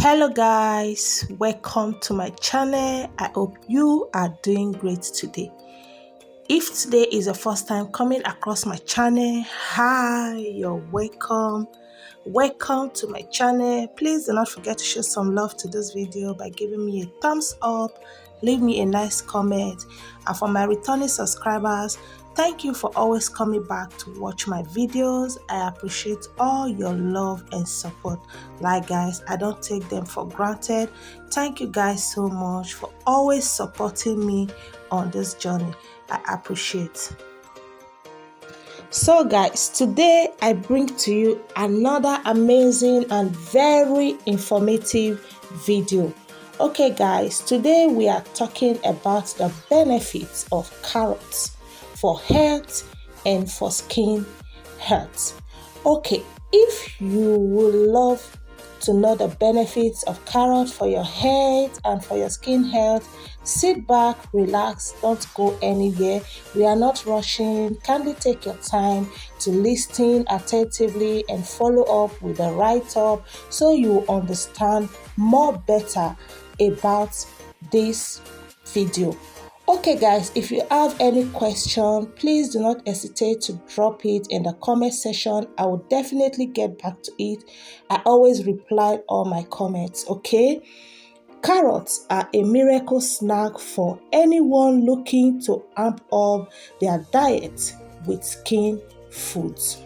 Hello guys, welcome to my channel. I hope you are doing great today. If today is the first time coming across my channel, hi, you're welcome. Welcome to my channel. Please do not forget to show some love to this video by giving me a thumbs up, leave me a nice comment, and for my returning subscribers, thank you for always coming back to watch my videos. I appreciate all your love and support. Like guys, I don't take them for granted. Thank you guys so much for always supporting me on this journey. I appreciate. So guys, today I bring to you another amazing and very informative video. Okay guys, today we are talking about the benefits of carrots for health and for skin health. Okay, if you would love to know the benefits of carrots for your health and for your skin health, sit back, relax, don't go anywhere. We are not rushing. Kindly take your time to listen attentively and follow up with the write-up so you understand more better about this video. Okay guys, if you have any question, please do not hesitate to drop it in the comment section. I will definitely get back to it. I always reply all my comments, okay? Carrots are a miracle snack for anyone looking to amp up their diet with skin foods.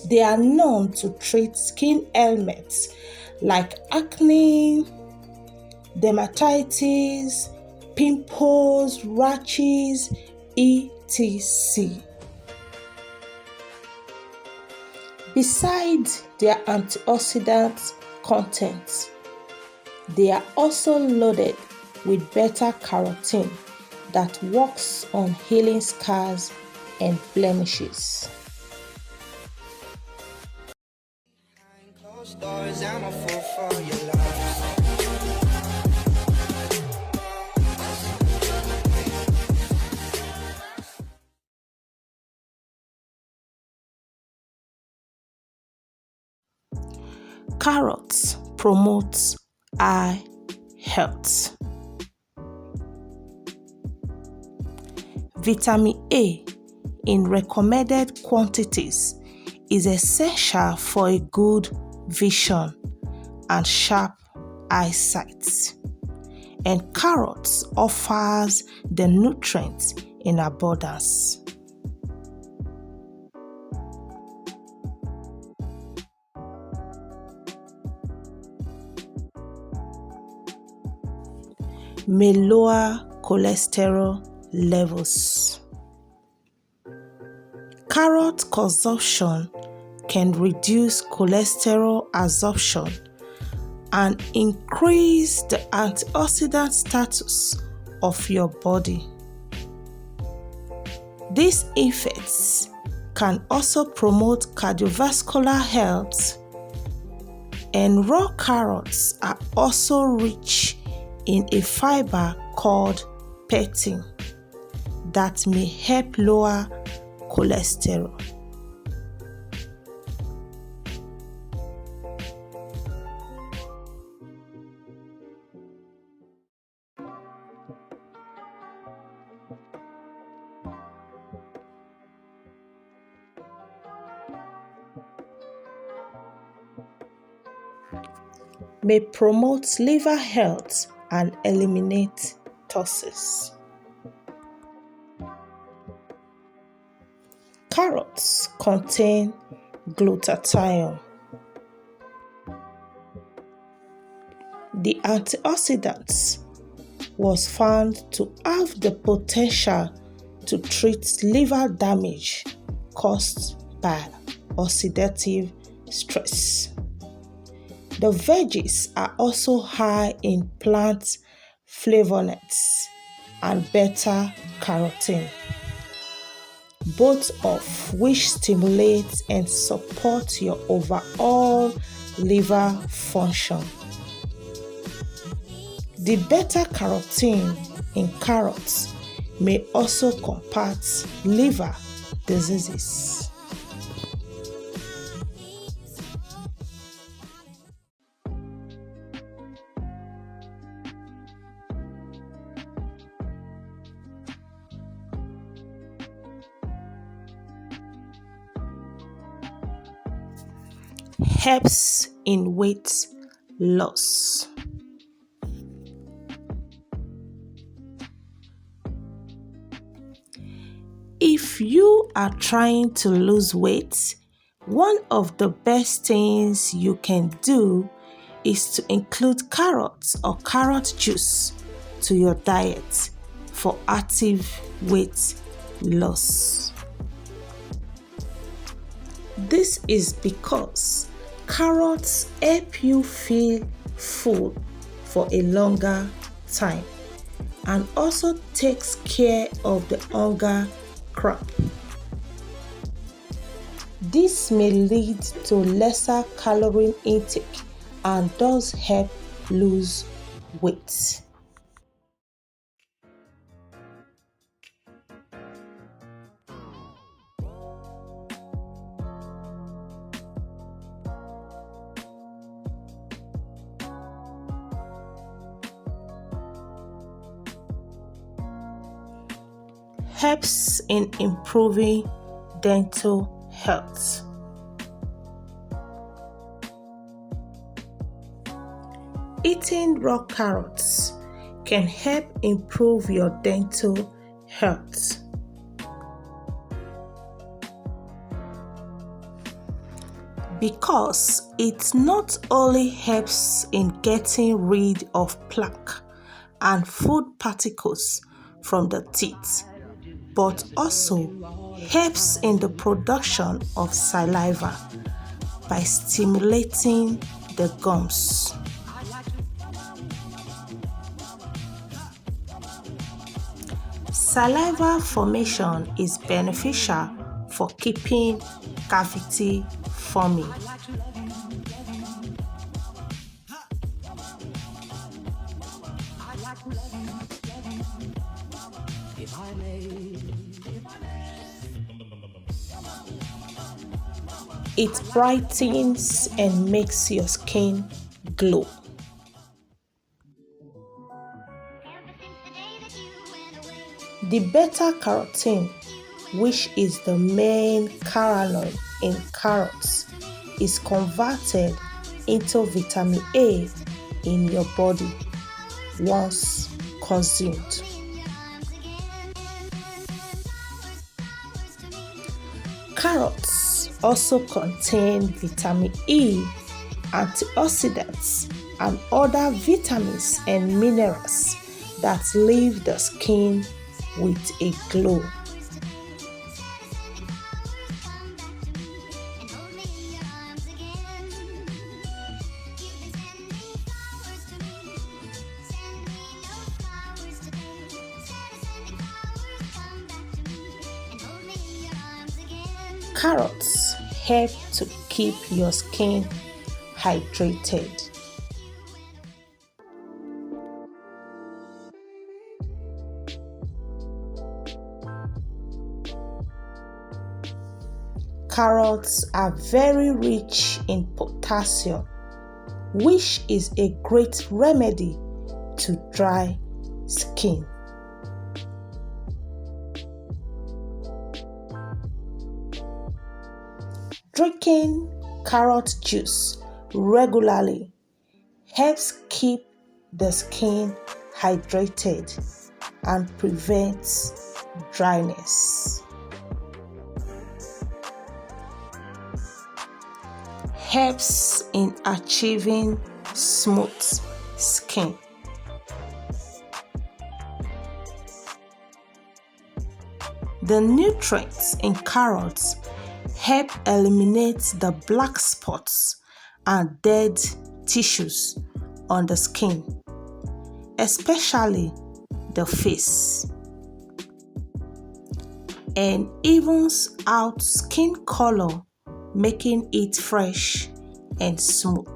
They are known to treat skin ailments like acne, dermatitis, pimples, rashes, etc. Besides their antioxidant content, they are also loaded with beta-carotene that works on healing scars and blemishes. Carrots promote eye health. Vitamin A in recommended quantities is essential for a good vision and sharp eyesight, and carrots offers the nutrients in abundance. May lower cholesterol levels. Carrot consumption can reduce cholesterol absorption and increase the antioxidant status of your body. These effects can also promote cardiovascular health, and raw carrots are also rich in a fiber called pectin that may help lower cholesterol. May promote liver health and eliminate toxins. Carrots contain glutathione. The antioxidant was found to have the potential to treat liver damage caused by oxidative stress. The veggies are also high in plant flavonoids and beta-carotene, both of which stimulate and support your overall liver function. The beta-carotene in carrots may also combat liver diseases. helps in weight loss. If you are trying to lose weight, one of the best things you can do is to include carrots or carrot juice to your diet for active weight loss. This is because carrots help you feel full for a longer time and also takes care of the hunger cramp. This may lead to lesser calorie intake and does help lose weight. Helps in improving dental health. Eating raw carrots can help improve your dental health. Because it not only helps in getting rid of plaque and food particles from the teeth, but also helps in the production of saliva by stimulating the gums. Saliva formation is beneficial for keeping cavity forming. It brightens and makes your skin glow. The beta-carotene, which is the main carotenoid in carrots, is converted into vitamin A in your body once consumed. Carrots also contain vitamin E, antioxidants, and other vitamins and minerals that leave the skin with a glow. Carrots help to keep your skin hydrated. Carrots are very rich in potassium, which is a great remedy to dry skin. Drinking carrot juice regularly helps keep the skin hydrated and prevents dryness. Helps in achieving smooth skin. The nutrients in carrots help eliminate the black spots and dead tissues on the skin, especially the face, and evens out skin color, making it fresh and smooth.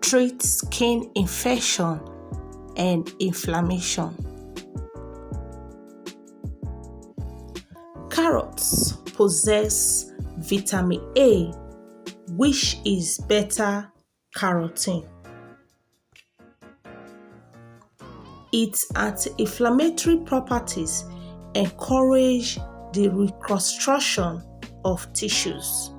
Treat skin infection and inflammation. Carrots possess vitamin A, which is beta-carotene. Its anti-inflammatory properties encourage the reconstruction of tissues.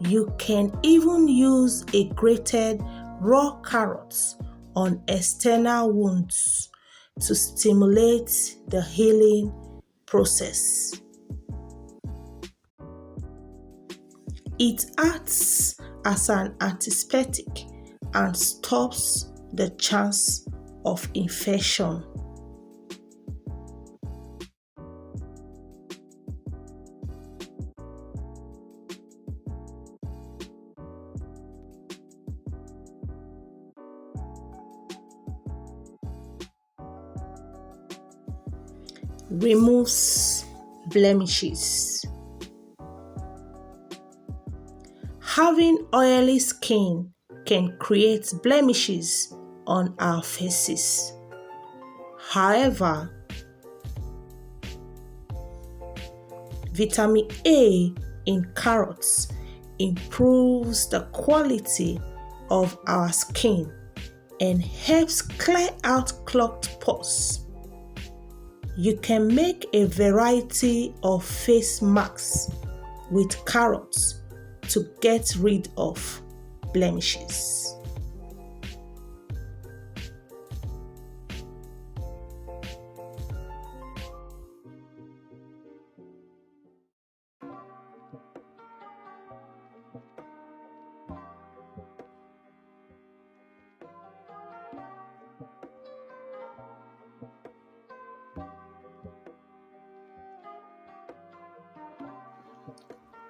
You can even use a grated raw carrots on external wounds to stimulate the healing process. It acts as an antiseptic and stops the chance of infection. Removes blemishes. Having oily skin can create blemishes on our faces. However, vitamin A in carrots improves the quality of our skin and helps clear out clogged pores. You can make a variety of face masks with carrots to get rid of blemishes.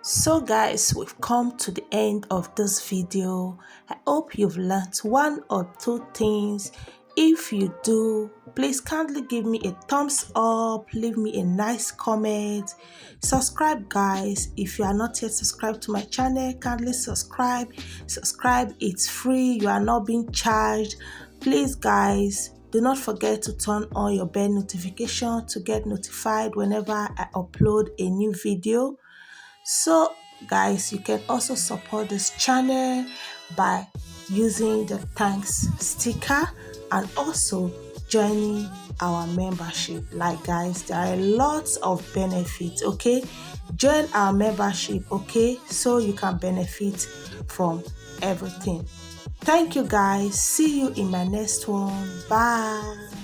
So guys, we've come to the end of this video. I hope you've learned one or two things. If you do, please kindly give me a thumbs up, leave me a nice comment, subscribe guys. If you are not yet subscribed to my channel, kindly subscribe. It's free, you are not being charged. Please guys, do not forget to turn on your bell notification to get notified whenever I upload a new video. So guys, you can also support this channel by using the thanks sticker and also joining our membership. Like guys, there are lots of benefits, okay? Join our membership, okay? So you can benefit from everything. Thank you guys. See you in my next one. Bye.